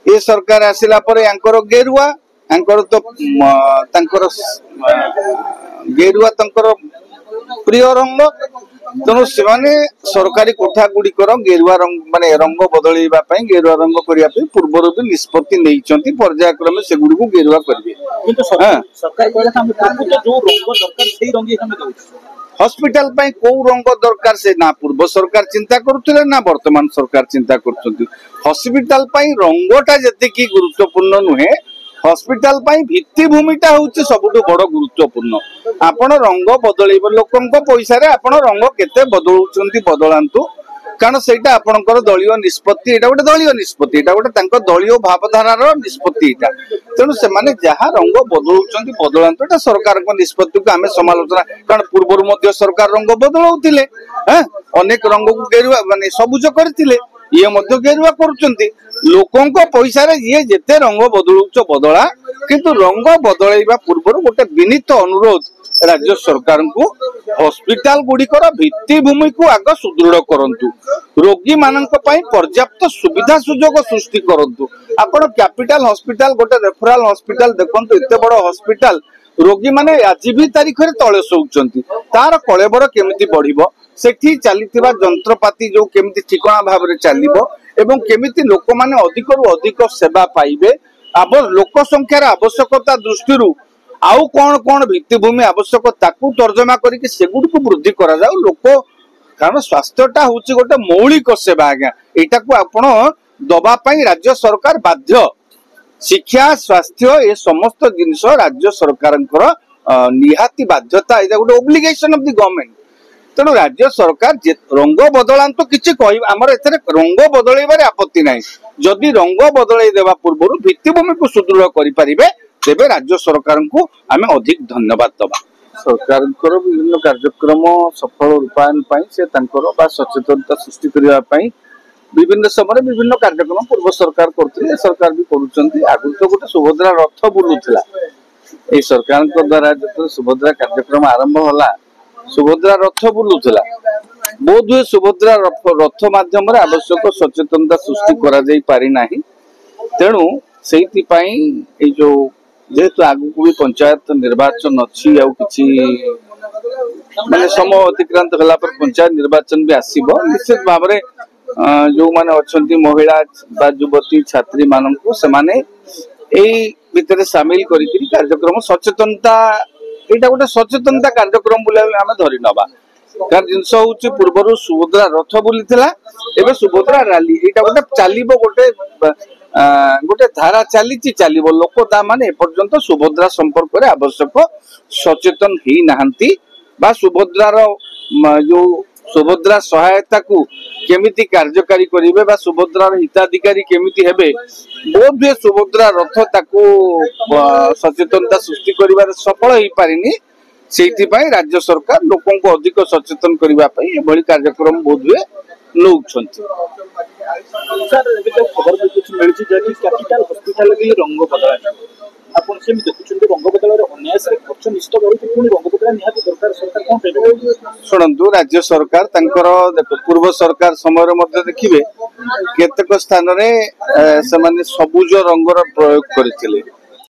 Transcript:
ए सरकार आसिला पर यांकर गेरुआ यांकर तो तांकर गेरुआ तांकर प्रिय रंग तेणु से सरकारी कोठा गुड़िकर गेरुआ रंग माने रंग बदलैबा गेरुआ रंग करने पूर्वर भी निष्पत्ति नहीं पर्यायक्रमे से गुड़ी को गेरुआ करेंगे। हॉस्पिटल को रंग दरकार से ना पूर्व सरकार चिंता करुले ना वर्तमान सरकार चिंता कर हॉस्पिटल रंगटा जी गुरुत्वपूर्ण नुहे हॉस्पिटल भित्तिभूमिटा हूँ सबुठ बड़ गुरुत्वपूर्ण आपण रंग बदल लोकों पैसा आपण रंग केते बदलुंट बदलांतु कारण सेटा आपणकर दलीय निष्पत्ति एटा गोटे दलीय निष्पत्ति एटा गोटे तांको दलीय भावधारार निष्पत्ति एटा तेणु से माने जहाँ रंग बदलुंट बदलांतु एटा सरकार निष्पत्ति को आमे समालोचना कारण पूर्व मध्य सरकार रंग बदलौतिले अनेक रंग को गेरुआ माने सबुज करथिले ये मध्य गेरुआ करुचंती लोकों पैसा रे ये जेते रंग बदलुच बदला किंतु रंग बदलैबा पूर्व गोटे विनीत अनुरोध राज्य सरकार को हॉस्पिटल गुड़िकर भित्तिभूमि को आग सुदृढ़ करंतु रोगी मानक पई पर्याप्त सुविधा सुजोग सृष्टि करंतु आपण कैपिटल हॉस्पिटल गोटे रेफरल हॉस्पिटल देखंतु एते बड़ हॉस्पिटल रोगी माने आज भी तारीख रे तळे सोउचंती तार कलेबर केमिति बढ़िबो सेठी चलीथिबा जंत्रपाती जो केमिति ठिकणा भाव रे चलिबो एवं केमिति लोक माने अधिक रु अधिक सेवा पाइबे लोक संख्यार आवश्यकता दृष्टि आउ कौन कौन भित्तिभूमि आवश्यक ताकू तर्जमा करके सेगुडी को वृद्धि करा जाऊ लोक कारण स्वास्थ्यटा हूँ गोटे मौलिक सेवा आज्ञा एटा को आपण दबा पाई राज्य सरकार बाध्य शिक्षा स्वास्थ्य ए समस्त जिनिस राज्य सरकार निहाती बाध्यता एटा गोटे ओब्लिगेशन ऑफ द गवर्नमेंट तेणु राज्य सरकार रंग बदलांतु किछि कहि हमर एथरे रंग बदलैबारे आपत्ति नाही जदि रंग बदलै देबा पूर्व भित्तिभूमि को सुदृढ़ करि परिबे तेबे राज्य सरकार को आमे अधिक धन्यवाद दबा सरकार विभिन्न कार्यक्रम सफल रूपायन से सचेतनता सृष्टि करने विभिन्न समय विभिन्न कार्यक्रम पूर्व सरकार करते सरकार भी करुँच आगु तो गोटे सुभद्रा रथ बुलूला ये सरकार द्वारा जो सुभद्रा कार्यक्रम आरंभ होला सुभद्रा रथ बुलूला बोध हुए सुभद्रा रथ माध्यम आवश्यक सचेतनता सृष्टि करा जाई पारि नाही तेणु से जो जेहेतु आगु को भी पंचायत निर्वाचन अच्छी माने समय अतिक्रांत होला पर पंचायत निर्वाचन भी आसीबो निश्चित भाव में जो माने अच्छी महिला बा युवती छात्री मानक से माने भितर सामिल करी कार्यक्रम सचेतनता यहाँ गोटे सचेतनता कार्यक्रम बोले आम धरी नवा कार जिनस हूँ पूर्व सुभद्रा रथ बुली एवं सुभद्रा रैली यहाँ गोटे चलो गोटे गोटे धारा चली लोक ता माने एपर्यंत सुभद्रा संपर्क में आवश्यक सचेतन ही नहांती बा सुभद्रार जो सुभद्रा सहायता को केमिति कार्यकारी करिवे बा सुभद्रार हिताधिकारी केमिति हेबे बोध हुए सुभद्रा रथ ताकू सचेतनता सृष्टि करिवार सफल ही पारिनी सेठी पई राज्य सरकार लोकों को अधिक सचेतन करिवा पई एभली कार्यक्रम बोध हुए नौछंती सर एबे तो खबर भी कुछ मिलछि जे कि कैपिटल हॉस्पिटल के रंग बदला आपण से देखुछन रंग बदला रे अन्यास रे खर्च निष्ठ करू पुनी रंग बदला निहाती दरकार सरकार कोन पे सुनंतु राज्य सरकार तंकर देखो पूर्व सरकार समय मध्ये देखिबे केतक स्थान रे से माने सबुज रंगर प्रयोग करथिले